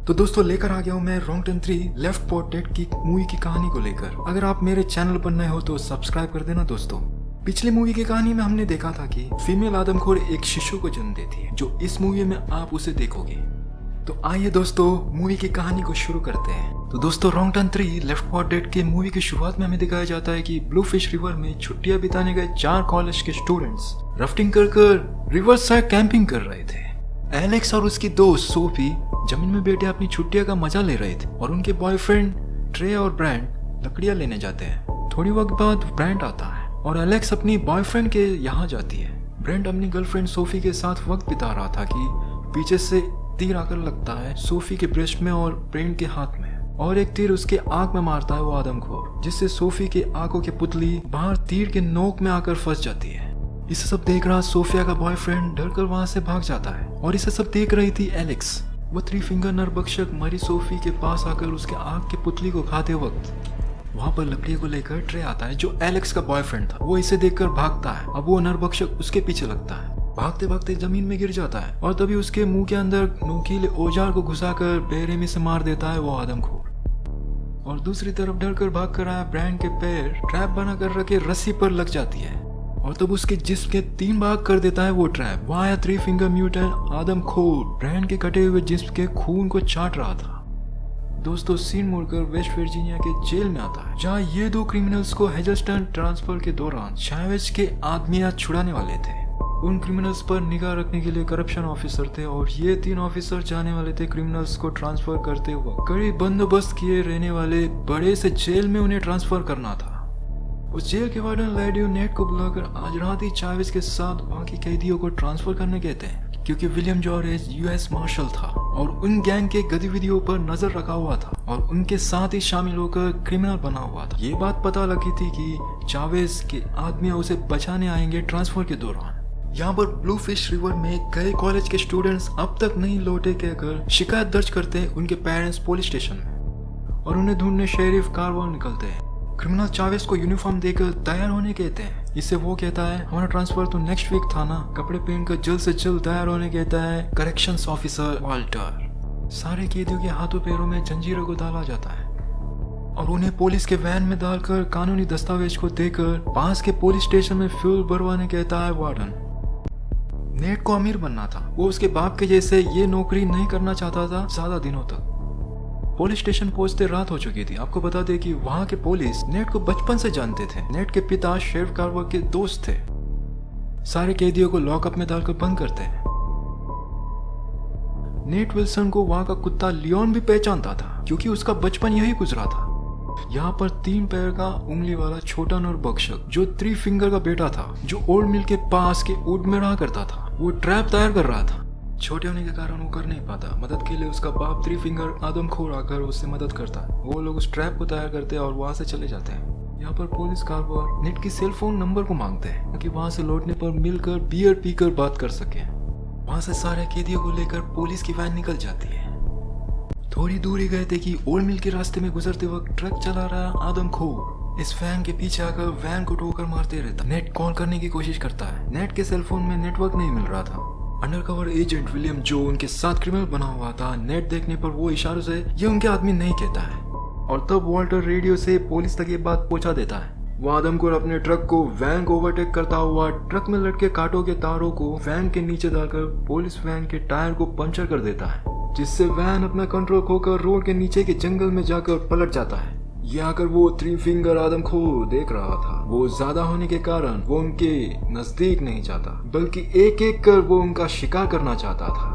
तो दोस्तों लेकर आ गया हूँ मैं रॉन्ग टर्न 3 लेफ्ट पोर्ट्रेट की मूवी की कहानी को लेकर। अगर आप मेरे चैनल पर नए हो तो सब्सक्राइब कर देना दोस्तों। पिछली मूवी की कहानी में हमने देखा था कि फीमेल आदमखोर एक शिशु को जन्म देती है, जो इस मूवी में आप उसे देखोगे। तो आइए दोस्तों मूवी की कहानी को शुरू करते हैं। तो दोस्तों रॉन्ग टर्न 3 लेफ्ट पोर्ट्रेट के मूवी की शुरुआत में हमें दिखाया जाता है कि ब्लू फिश रिवर में छुट्टियां बिताने गए 4 कॉलेज के स्टूडेंट्स राफ्टिंग कर रिवर साइड कैंपिंग कर रहे थे। एलेक्स और उसकी दोस्त सोफी जमीन में बैठे अपनी छुट्टियों का मजा ले रहे थे और उनके बॉयफ्रेंड ट्रे और ब्रांड लकड़ियां लेने जाते हैं। थोड़ी वक्त बाद ब्रांड आता है और एलेक्स अपनी बॉयफ्रेंड के यहाँ जाती है। ब्रांड अपनी गर्लफ्रेंड सोफी के साथ वक्त बिता रहा था कि पीछे से तीर आकर लगता है सोफी के ब्रेस्ट में और ब्रांड के हाथ में, और एक तीर उसके आंख में मारता है वो आदमखोर, जिससे सोफी के आंखों की पुतली बाहर तीर के नोक में आकर फंस जाती है। इसे सब देख रहा सोफिया का बॉयफ्रेंड डरकर वहां से भाग जाता है और इसे सब देख रही थी एलेक्स। वो 3 फिंगर नरभक्षक मरी सोफी के पास आकर उसके आंख की पुतली को खाते वक्त वहां पर लकड़ी को लेकर ट्रे आता है, जो एलेक्स का बॉयफ्रेंड था। वो इसे देखकर भागता है। अब वो नरभक्षक उसके पीछे लगता है। भागते भागते जमीन में गिर जाता है और तभी उसके मुंह के अंदर नोकीले औजार को घुसाकर बेरहमी से मार देता है वो आदमखोर। और दूसरी तरफ डरकर भाग कर आया ब्रांड के पैर ट्रैप बना कर रखे रस्सी पर लग जाती है और तब उसके जिस्म के 3 भाग कर देता है वो ट्रैप। वहां आया 3 फिंगर म्यूटेंट आदमखोर ब्रांड के कटे हुए जिस्म के खून को चाट रहा था। दोस्तों सीन मुड़कर वेस्ट वर्जीनिया के जेल में आता है, जहां ये 2 क्रिमिनल्स को हेजल्स्टन ट्रांसफर के दौरान चैवेज के आदमियां छुड़ाने वाले थे। उन क्रिमिनल्स पर निगाह रखने के लिए करप्शन ऑफिसर थे और ये 3 ऑफिसर जाने वाले थे क्रिमिनल्स को ट्रांसफर करते हुए कड़ी बंदोबस्त किए रहने वाले बड़े से जेल में उन्हें ट्रांसफर करना था। उस जेल के वार्डन लेडियो नेट को बुलाकर आज रात ही चावेज के साथ बाकी कैदियों को ट्रांसफर करने कहते हैं, क्योंकि विलियम जॉर्ज यूएस मार्शल था और उन गैंग के गतिविधियों पर नजर रखा हुआ था और उनके साथ ही शामिल होकर क्रिमिनल बना हुआ था। ये बात पता लगी थी कि चावेज के आदमी उसे बचाने आएंगे ट्रांसफर के दौरान। यहाँ पर ब्लू फिश रिवर में कई कॉलेज के स्टूडेंट्स अब तक नहीं लौटे कहकर शिकायत दर्ज करते हैं उनके पेरेंट्स पुलिस स्टेशन में और उन्हें ढूंढने शेरिफ कारवाल निकलते हैं। क्रिमिनल चावेज को यूनिफॉर्म देकर तैयार होने कहते हैं। इससे वो कहता है हमारा ट्रांसफर तो नेक्स्ट वीक था ना। कपड़े पहनकर जल्द से जल्द तैयार होने कहता है करेक्शंस ऑफिसर वाल्टर। सारे कैदियों के हाथों पैरों में जंजीरों को डाला जाता है और उन्हें पुलिस के वैन में डालकर कानूनी दस्तावेज को देकर पास के पुलिस स्टेशन में फ्यूल भरवाने कहता है वार्डन। नेट को अमीर बनना था। वो उसके बाप के जैसे ये नौकरी नहीं करना चाहता था ज्यादा दिनों तक। पुलिस स्टेशन पहुंचते रात हो चुकी थी। आपको बता दें कि वहां के पुलिस नेट को बचपन से जानते थे। नेट के पिता शेरिफ कारवाल के दोस्त थे। सारे कैदियों को लॉकअप में डालकर बंद करते हैं। नेट विल्सन को वहां का कुत्ता लियोन भी पहचानता था, क्योंकि उसका बचपन यही गुजरा था। यहाँ पर 3 पैर का उंगली वाला छोटा नरभक्षक जो 3 फिंगर का बेटा था, जो ओल्ड मिल के पास के ऊंट में रहा करता था, वो ट्रैप तैयार कर रहा था। छोटे होने के कारण वो कर नहीं पाता। मदद के लिए उसका बाप 3 फिंगर आदमखोर आकर उससे मदद करता है। वो लोग उस ट्रैप को तैयार करते हैं और वहां से चले जाते हैं। यहाँ पर पुलिस कारवार नेट की सेल फोन नंबर को मांगते हैं ताकि वहां से लौटने पर मिलकर बियर पीकर बात कर सके। वहां से सारे कैदियों को लेकर पुलिस की वैन निकल जाती है। थोड़ी दूरी गए थे कि ओल्ड मिल के रास्ते में गुजरते वक्त ट्रक चला रहा आदमखोर इस वैन के पीछे आकर वैन को ठोकर मारते रहता। नेट कॉल करने की कोशिश करता है। नेट के सेलफोन में नेटवर्क नहीं मिल रहा था। अंडरकवर एजेंट विलियम जो उनके साथ क्रिमिनल बना हुआ था, नेट देखने पर वो इशारों से ये उनके आदमी नहीं कहता है और तब वॉल्टर रेडियो से पुलिस तक ये बात पहुंचा देता है। वो आदमखोर अपने ट्रक को वैन को ओवरटेक करता हुआ ट्रक में लटके कांटों के तारों को वैन के नीचे डालकर पुलिस वैन के टायर को पंचर कर देता है, जिससे वैन अपना कंट्रोल खोकर रोड के नीचे के जंगल में जाकर पलट जाता है। ये आकर वो 3 फिंगर आदमखोर देख रहा था। वो ज्यादा होने के कारण वो उनके नजदीक नहीं जाता, बल्कि एक एक कर वो उनका शिकार करना चाहता था।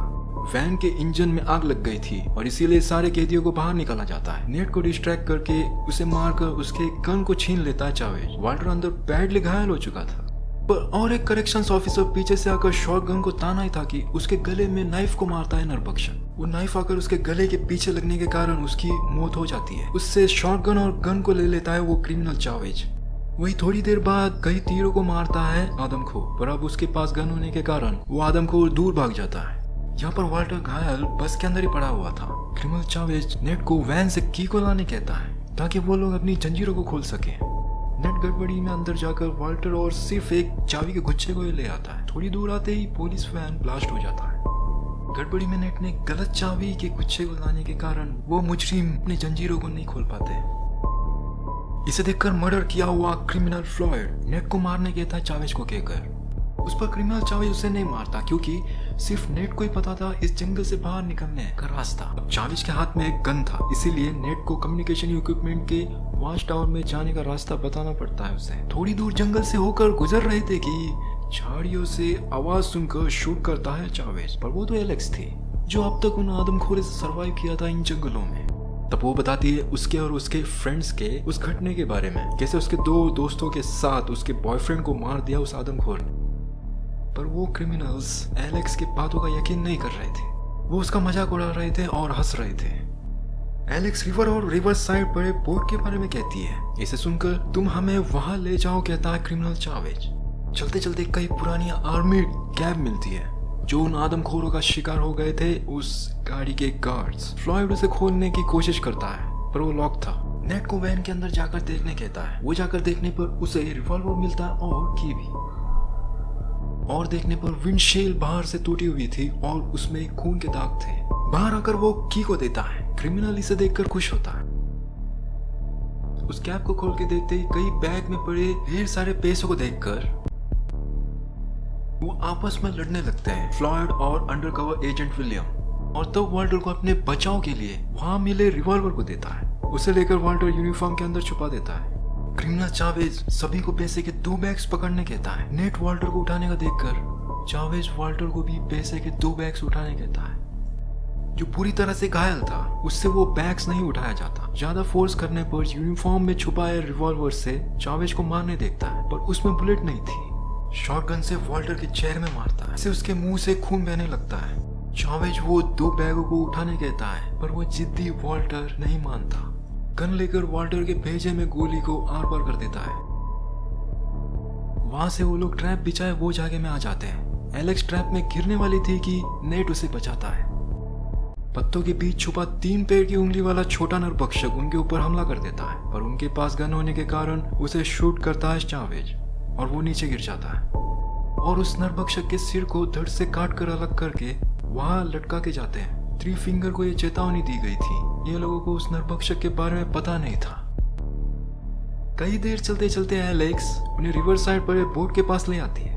वैन के इंजन में आग लग गई थी और इसीलिए सारे कैदियों को बाहर निकाला जाता है। नेट को डिस्ट्रैक्ट करके उसे मारकर उसके गन को छीन लेता है चावेज। वाल्टर अंदर बैडली घायल हो चुका था, पर और एक करेक्शंस ऑफिसर पीछे से आकर शॉटगन को ताना ही था कि उसके गले में नाइफ को मारता है नरभक्षक। वो नाइफ आकर उसके गले के पीछे लगने के कारण उसकी मौत हो जाती है। उससे शॉटगन और गन को ले लेता है वो क्रिमिनल चावेज। वही थोड़ी देर बाद कई तीरों को मारता है आदमखोर, पर अब उसके पास गन होने के कारण वो आदमखोर दूर भाग जाता है। यहाँ पर वाल्टर घायल बस के अंदर ही पड़ा हुआ था। क्रिमिनल चावेज नेट को वैन से की को लाने कहता है ताकि वो लोग अपनी जंजीरों को खोल सके। नेट गड़बड़ी में अंदर जाकर वाल्टर और सिर्फ एक चाबी के गुच्छे को ले आता है। थोड़ी दूर आते ही पुलिस वैन ब्लास्ट हो जाता है। गड़बड़ी में नेट ने गलत चाबी के गुच्छे को लाने के कारण वो मुजरिम अपने जंजीरों को नहीं खोल पाते। इसे देखकर मर्डर किया हुआ क्रिमिनल फ्लॉयड नेट को मारने कहता है चावेज को कहकर। उस पर क्रिमिनल चावेज उसे नहीं मारता क्योंकि सिर्फ नेट को ही पता था इस जंगल से बाहर निकलने का रास्ता। अब चावेज के हाथ में एक गन था, इसीलिए नेट को कम्युनिकेशन इक्विपमेंट के वॉच टावर में जाने का रास्ता बताना पड़ता है उसे। थोड़ी दूर जंगल से होकर गुजर रहे थे कि झाड़ियों से आवाज सुनकर शूट करता है चावेज, पर वो तो एलेक्स थी जो अब तक उन आदमखोरों से सरवाइव किया था इन जंगलों में। तब वो बताती है उसके और उसके फ्रेंड्स के उस घटने के बारे में, कैसे उसके दो दोस्तों के साथ उसके बॉयफ्रेंड को मार दिया उस आदमखोर ने। पर वो क्रिमिनल्स एलेक्स की बातों का यकीन नहीं कर रहे थे, वो उसका मजाक उड़ा रहे थे और हंस रहे थे। एलेक्स रिवर और रिवर साइड बड़े बोट के बारे में कहती है। इसे सुनकर तुम हमें वहां ले जाओ कहता है क्रिमिनल चावेज। चलते चलते कई पुरानी आर्मी कैब मिलती है जो उन आदमखोरों का शिकार हो गए थे उस गाड़ी के गार्ड्स। फ्लॉयड उसे खोलने की कोशिश करता है पर वो लॉक था। नेट को वैन के अंदर जाकर देखने कहता है। वो जाकर देखने पर उसे रिवॉल्वर मिलता है और की भी, और देखने पर विंडशील्ड बाहर से टूटी हुई थी और उसमें खून के दाग थे। बाहर आकर वो की को देता है। क्रिमिनल इसे देखकर खुश होता है। उस कैब को खोल के देखते ही कई बैग में पड़े ढेर सारे पैसों को देखकर वो आपस में लड़ने लगते हैं, फ्लॉयड और अंडरकवर एजेंट विलियम। और तब वाल्टर को अपने बचाव के लिए वहां मिले रिवॉल्वर को देता है। उसे लेकर वाल्टर यूनिफॉर्म के अंदर छुपा देता है। क्रिमिनल चावेज सभी को पैसे के 2 बैग्स पकड़ने कहता है। नेट वाल्टर को उठाने का देखकर चावेज वाल्टर को भी पैसे के 2 बैग्स उठाने कहता है। जो पूरी तरह से घायल था उससे वो बैग्स नहीं उठाया जाता। ज्यादा फोर्स करने पर यूनिफॉर्म में छुपाए रिवॉल्वर से चावेज को मारने देखता है, पर उसमें बुलेट नहीं थी। शॉटगन से वाल्टर के चेहरे में मारता है। इससे उसके मुंह से खून बहने लगता है। चावेज वो 2 बैगों को उठाने कहता है, पर वो जिद्दी वाल्टर नहीं मानता। गन लेकर वाल्टर के भेजे में गोली को आर पार कर देता है। वहां से वो लोग ट्रैप बिछाए वो जगह में आ जाते हैं। एलेक्स ट्रैप में गिरने वाली थी कि नेट उसे बचाता है। पत्तों के बीच छुपा 3 पैर की उंगली वाला छोटा नरभक्षक उनके ऊपर हमला कर देता है, पर उनके पास गन होने के कारण उसे शूट करता है चावेज और वो नीचे गिर जाता है। और उस नरभक्षक के सिर को धड़ से काट कर अलग करके वहां लटका के जाते हैं। 3 फिंगर को ये चेतावनी दी गई थी। ये लोगों को उस नरभक्षक के बारे में पता नहीं था। कई देर चलते चलते एलेक्स उन्हें रिवर साइड पर बोट के पास ले आती है।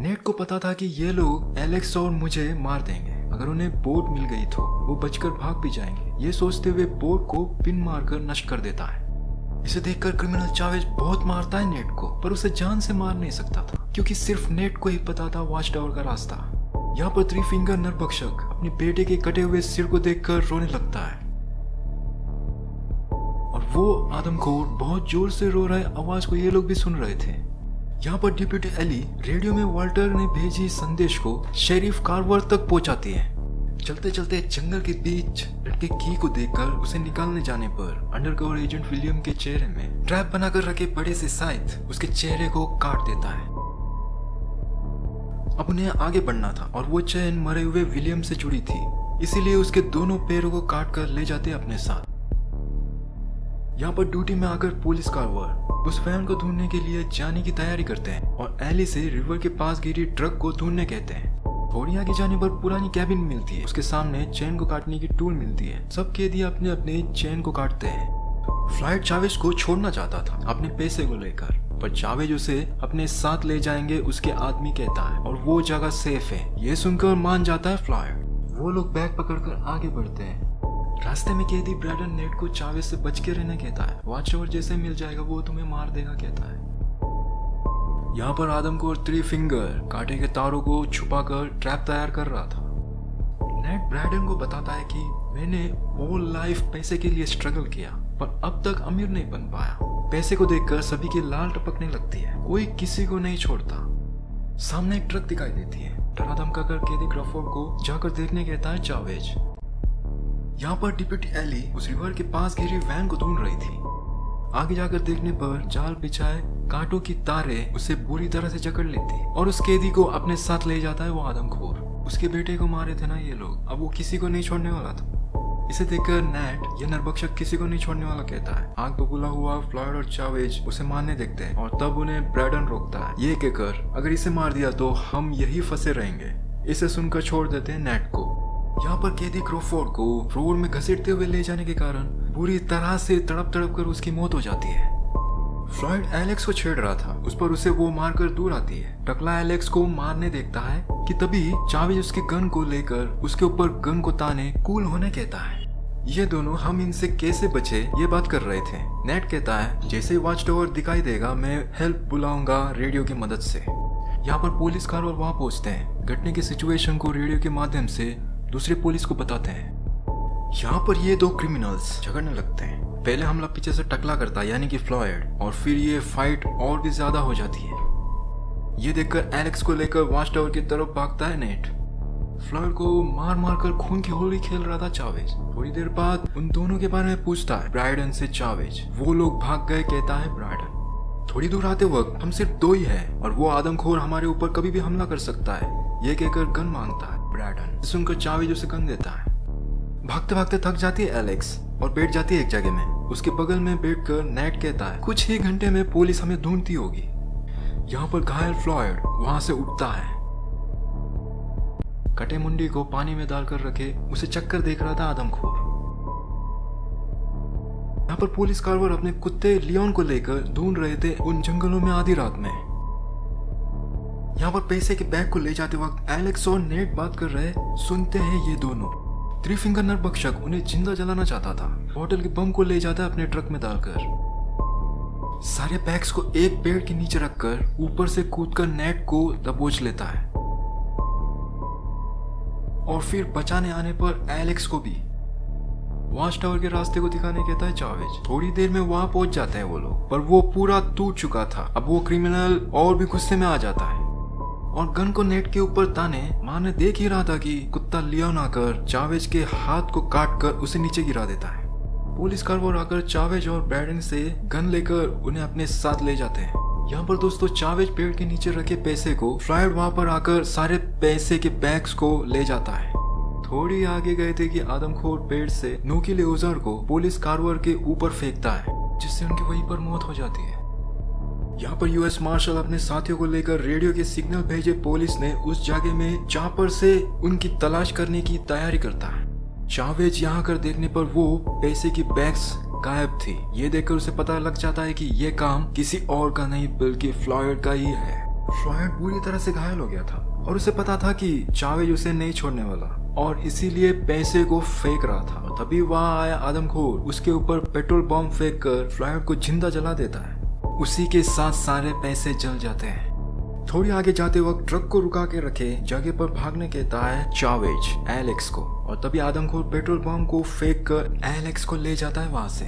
नेट को पता था कि ये लोग एलेक्स और मुझे मार देंगे। अगर उन्हें बोट मिल गई तो वो बचकर भाग भी जाएंगे। ये सोचते हुए बोट को पिन मारकर नष्ट कर देता है। इसे देखकर क्रिमिनल चावेज बहुत मारता है नेट को, पर उसे जान से मार नहीं सकता था क्योंकि सिर्फ नेट को ही पता था वॉच टावर का रास्ता। यहाँ पर 3 फिंगर नरभक्षक अपने बेटे के कटे हुए सिर को देखकर रोने लगता है और वो आदमखोर बहुत जोर से रो रहे आवाज को ये लोग भी सुन रहे थे। यहाँ पर डिप्टी एली रेडियो में वाल्टर ने भेजी संदेश को शेरिफ कार्वर तक पहुंचाती है। चलते चलते जंगल के बीच लड़के की को देखकर उसे निकालने जाने पर अंडरकवर एजेंट विलियम के चेहरे में ट्रैप बनाकर रखे बड़े से साइड उसके चेहरे को काट देता है। अब उन्हें आगे बढ़ना था और वो चेन मरे हुए विलियम से जुड़ी थी, इसीलिए उसके दोनों पैरों को काट कर ले जाते अपने साथ। यहाँ पर ड्यूटी में आकर पुलिस कार्वर उस वैन को ढूंढने के लिए जाने की तैयारी करते हैं और एली से रिवर के पास गिरी ट्रक को ढूंढने कहते हैं। थोड़ी आगे जाने पर पुरानी कैबिन मिलती है। उसके सामने चेन को काटने की टूल मिलती है। सब कैदी अपने अपने चेन को काटते हैं। फ्लाइट चावेज को छोड़ना चाहता था अपने पैसे को लेकर, पर चावेज उसे अपने साथ ले जाएंगे उसके आदमी कहता है और वो जगह सेफ है। ये सुनकर मान जाता है फ्लाइट। वो लोग बैग पकड़कर आगे बढ़ते हैं। रास्ते में कैदी ब्रैडन नेट को चावेज से बच के रहने कहता है। वॉच टावर जैसे मिल जाएगा वो तुम्हें मार देगा कहता है। यहाँ पर आदम को 3 फिंगर कांटे के तारों को छुपाकर ट्रैप तैयार कर रहा था। नेट ब्रैडन को बताता है कि मैंने होल लाइफ पैसे के लिए स्ट्रगल किया, पर अब तक अमीर नहीं बन पाया। पैसे को देखकर सभी की लाल टपकने लगती है, कोई किसी को नहीं छोड़ता। सामने एक ट्रक दिखाई देती है। डरा धमका कर कैदी क्रॉफोर्ड को जाकर देखने कहता है चावेज। यहाँ पर डिप्टी एली उस रिवर के पास घिरी वैन को ढूंढ रही थी। आगे जाकर देखने पर जाल बिछाए कांटों की तारें उसे बुरी तरह से जकड़ लेती और उस कैदी को अपने साथ ले जाता है वो आदमखोर। उसके बेटे को मारे थे ना ये लोग, अब वो किसी को नहीं छोड़ने वाला था। इसे देखकर नेट ये नरभक्षक किसी को नहीं छोड़ने वाला कहता है। आग बबूला हुआ फ्लॉयड और चावेज उसे मारने देखते हैं और तब उन्हें ब्रैडन रोकता है। ये कहकर अगर इसे मार दिया तो हम यही फंसे रहेंगे। इसे सुनकर छोड़ देते हैं नेट को। यहाँ पर कैदी क्रॉफोर्ड को रोड में घसीटते हुए ले जाने के कारण बुरी तरह से तड़प तड़प कर उसकी मौत हो जाती है। फ्लॉयड एलेक्स को छेड़ रहा था, उस पर उसे वो मारकर दूर आती है। टकला एलेक्स को मारने देखता है कि तभी चावेज उसके गन को लेकर उसके ऊपर गन को ताने कूल होने कहता है। ये दोनों हम इनसे कैसे बचे ये बात कर रहे थे। नेट कहता है जैसे ही वॉच टावर दिखाई देगा मैं हेल्प बुलाऊंगा रेडियो की मदद से। यहाँ पर पुलिस कार और वहाँ पहुँचते हैं। घटने की सिचुएशन को रेडियो के माध्यम से दूसरे पुलिस को बताते हैं। यहाँ पर ये दो क्रिमिनल्स झगड़ने लगते हैं। पहले हमला पीछे से टकला करता है यानी कि फ्लॉयड, और फिर ये फाइट और भी ज्यादा हो जाती है। ये देखकर एलेक्स को लेकर वॉच टावर की तरफ भागता है नेट। फ्लॉयड को मार मार कर खून की होली खेल रहा था चावेज। थोड़ी देर बाद उन दोनों के बारे में पूछता है ब्राइडन से चावेज। वो लोग भाग गए कहता है ब्राइडन। थोड़ी दूर आते वक्त हम सिर्फ दो ही है और वो आदमखोर हमारे ऊपर कभी भी हमला कर सकता है, ये कहकर गन मांगता है ब्राइडन। सुनकर चावेज उसे गन देता है। भागते भागते थक जाती है एलेक्स और बैठ जाती है एक जगह में। उसके बगल में बैठकर नेट कहता है कुछ ही घंटे में पुलिस हमें ढूंढती होगी। यहाँ पर घायल फ्लॉयड वहां से उठता है। कटे मुंडी को पानी में डालकर रखे उसे चक्कर देख रहा था आदमखोर। यहाँ पर पुलिस कारवर अपने कुत्ते लियोन को लेकर ढूंढ रहे थे उन जंगलों में आधी रात में। यहाँ पर पैसे के बैग को ले जाते वक्त एलेक्स और नेट बात कर रहे सुनते हैं ये दोनों। थ्री फिंगर नरभक्षक उन्हें जिंदा जलाना चाहता था। होटल के बम को ले जाता है अपने ट्रक में डालकर। सारे बैग्स को एक पेड़ के नीचे रखकर ऊपर से कूदकर नेट को दबोच लेता है और फिर बचाने आने पर एलेक्स को भी। वॉच टावर के रास्ते को दिखाने कहता है चावेज। थोड़ी देर में वहां पहुंच जाते हैं वो लोग, पर वो पूरा टूट चुका था। अब वो क्रिमिनल और भी गुस्से में आ जाता है और गन को नेट के ऊपर ताने मारने देख ही रहा था कि कुत्ता लियोन आकर चावेज के हाथ को काट कर उसे नीचे गिरा देता है। पुलिस कारवर आकर चावेज और ब्राइडन से गन लेकर उन्हें अपने साथ ले जाते हैं। यहाँ पर दोस्तों चावेज पेड़ के नीचे रखे पैसे को फ्लॉयड वहां पर आकर सारे पैसे के बैग्स को ले जाता है। थोड़ी आगे गए थे कि आदमखोर पेड़ से नोकीले औजार को पुलिस कारवर के ऊपर फेंकता है, जिससे उनकी वहीं पर मौत हो जाती है। यहाँ पर यूएस मार्शल अपने साथियों को लेकर रेडियो के सिग्नल भेजे पुलिस ने उस जगह में चापर से उनकी तलाश करने की तैयारी करता है। चावेज यहाँ कर देखने पर वो पैसे की बैग्स गायब थी। ये देखकर उसे पता लग जाता है कि ये काम किसी और का नहीं बल्कि फ्लॉयड का ही है। फ्लॉयड बुरी तरह से घायल हो गया था और उसे पता था कि चावेज उसे नहीं छोड़ने वाला और इसीलिए पैसे को फेंक रहा था। और तभी वहां आया आदमखोर उसके ऊपर पेट्रोल बम फेंक कर फ्लॉयड को जिंदा जला देता है। उसी के साथ सारे पैसे जल जाते हैं। थोड़ी आगे जाते वक्त ट्रक को रुका के रखे जगह पर भागने कहता है चावेज एलेक्स को, और तभी आदमखोर पेट्रोल बम को फेंक कर एलेक्स को ले जाता है वहां से।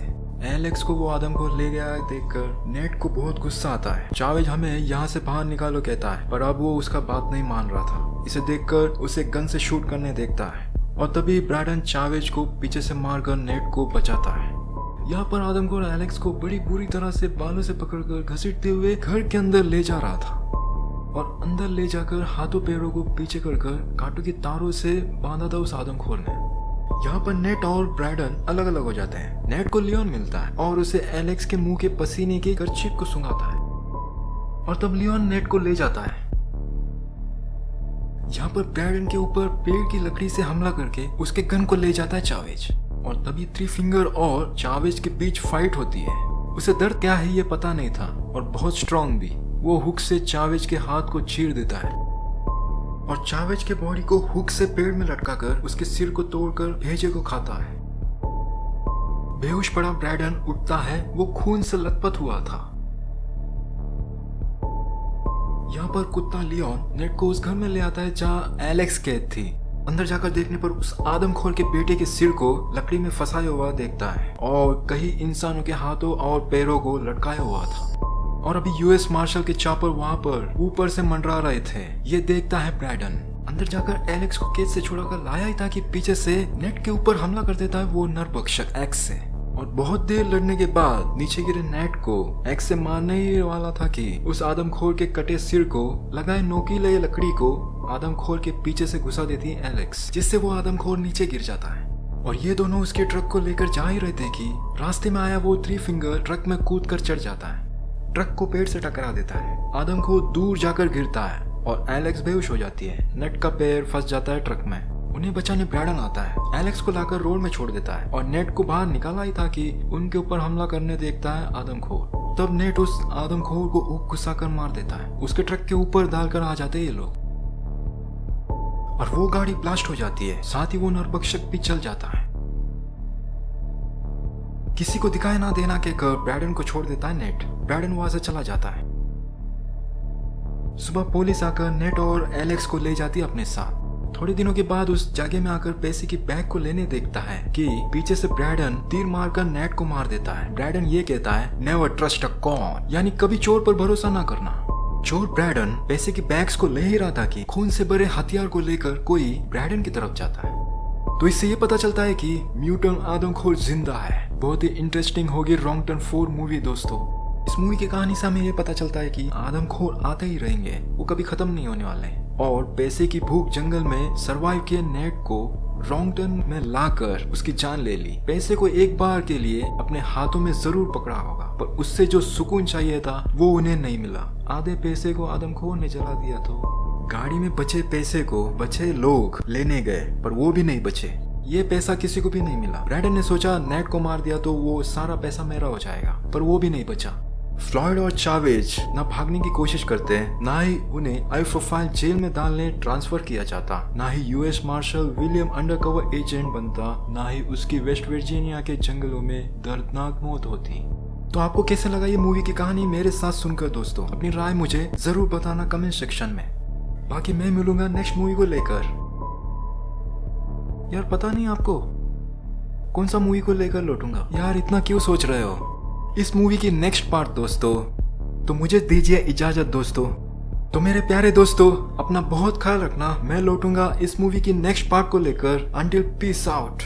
एलेक्स को वो आदमखोर ले गया देखकर नेट को बहुत गुस्सा आता है। चावेज हमें यहाँ से बाहर निकालो कहता है, पर अब वो उसका बात नहीं मान रहा था। इसे देखकर उसे गन से शूट करने देखता है और तभी ब्राइडन चावेज को पीछे से मारकर नेट को बचाता है। यहाँ पर आदमखोर एलेक्स को बड़ी बुरी तरह से बालों से पकड़कर घसीटते हुए घर के अंदर ले जा रहा था और अंदर ले जाकर हाथों पैरों को पीछे कर कांटों की तारों से बांधा था उस आदमखोर ने। यहाँ पर नेट और ब्राइडन अलग अलग हो जाते हैं। नेट को लियोन मिलता है और उसे एलेक्स के मुंह के पसीने की कर्चीफ को सुंघाता है और तब लियोन नेट को ले जाता है। यहाँ पर ब्राइडन के ऊपर पेड़ की लकड़ी से हमला करके उसके गन को ले जाता है चावेज और तभी थ्री फिंगर और चावेज के बीच फाइट होती है। उसे दर्द क्या है ये पता नहीं था और बहुत स्ट्रांग भी। वो हुक से चावेज के हाथ को चीर देता है और चावेज के बॉडी को हुक से पेड़ में लटकाकर उसके सिर को तोड़कर भेजे को खाता है। बेहोश पड़ा ब्राइडन उठता है, वो खून से लथपथ हुआ था। यहाँ पर कुत्ता लियोन नेट को उस घर में ले आता है जहाँ एलेक्स कैद थी। अंदर जाकर देखने पर उस आदमखोर के बेटे के सिर को लकड़ी में फंसाया हुआ देखता है और कई इंसानों के हाथों और पैरों को लटकाया हुआ था और अभी यूएस मार्शल के चॉपर वहां पर ऊपर से मंडरा रहे थे। ये देखता है ब्राइडन। अंदर जाकर एलेक्स को कैद से छुड़ाकर लाया ही था कि पीछे से नेट के ऊपर हमला कर देता है वो नरभक्षक एक्स से और बहुत देर लड़ने के बाद नीचे गिरे नेट को एक्स से मारने ही वाला था कि उस आदमखोर के कटे सिर को लगाए नोकीले लकड़ी को आदमखोर के पीछे से घुसा देती है एलेक्स, जिससे वो आदमखोर नीचे गिर जाता है। और ये दोनों उसके ट्रक को लेकर जा ही रहे थे कि रास्ते में आया वो थ्री फिंगर ट्रक में कूद कर चढ़ जाता है। ट्रक को पेड़ से टकरा देता है। आदमखोर दूर जाकर गिरता है और एलेक्स बेहोश हो जाती है। नेट का पैर फंस जाता है ट्रक में। उन्हें बचाने ब्रैडन आता है, एलेक्स को लाकर रोड में छोड़ देता है और नेट को बाहर निकाला ही था कि उनके ऊपर हमला करने देखता है आदमखोर। तब नेट उस आदमखोर को गुस्सा कर मार देता है। उसके ट्रक के ऊपर डालकर आ जाते हैं ये लोग और वो गाड़ी ब्लास्ट हो जाती है। साथ ही वो नरभक्षक भी चल जाता है। किसी को दिखाई ना देना के कर ब्रैडन को छोड़ देता है नेट। ब्रैडन वहां से चला जाता है। सुबह पुलिस आकर नेट और एलेक्स को ले जाती है अपने साथ। थोड़े दिनों के बाद उस जगह में आकर पैसे की बैग को लेने देखता है कि पीछे से ब्रैडन तीर मारकर नेट को मार देता है। ब्रैडन ये कहता है नेवर ट्रस्ट अ कॉन, यानी कभी चोर पर भरोसा ना करना। चोर ब्रैडन पैसे की बैग्स को ले ही रहा था कि खून से भरे हथियार को लेकर कोई ब्रैडन की तरफ जाता है। तो इससे ये पता चलता है कि म्यूटेंट आदमखोर जिंदा है। बहुत ही इंटरेस्टिंग होगी रॉन्ग टर्न 4 मूवी दोस्तों। इस मूवी की कहानी से हमें ये पता चलता है कि आदमखोर आते ही रहेंगे, वो कभी खत्म नहीं होने वाले। और पैसे की भूख जंगल में सरवाइव किए नेट को रॉन्ग टर्न में लाकर उसकी जान ले ली। पैसे को एक बार के लिए अपने हाथों में जरूर पकड़ा होगा, पर उससे जो सुकून चाहिए था वो उन्हें नहीं मिला। आधे पैसे को आदमखोर ने जला दिया। तो गाड़ी में बचे पैसे को बचे लोग लेने गए, पर वो भी नहीं बचे। ये पैसा किसी को भी नहीं मिला। ब्रैडन ने सोचा नेट को मार दिया तो वो सारा पैसा मेरा हो जाएगा, पर वो भी नहीं बचा। फ्लॉयड और चावेज ना भागने की कोशिश करते, ना ही उन्हें हाई प्रोफाइल जेल में डालने ट्रांसफर किया जाता, ना ही US marshal William undercover agent बनता, ना ही उसकी वेस्ट वर्जीनिया के जंगलों में दर्दनाक मौत होती। तो आपको कैसे लगा ये मूवी की कहानी मेरे साथ सुनकर दोस्तों? अपनी राय मुझे जरूर बताना कमेंट सेक्शन में। बाकी मैं मिलूंगा नेक्स्ट मूवी को लेकर। यार पता नहीं आपको कौन सा मूवी को लेकर लौटूंगा। यार इतना क्यों सोच रहे हो इस मूवी की नेक्स्ट पार्ट दोस्तों? तो मुझे दीजिए इजाजत दोस्तों। तो मेरे प्यारे दोस्तों अपना बहुत ख्याल रखना। मैं लौटूंगा इस मूवी की नेक्स्ट पार्ट को लेकर। Until peace out.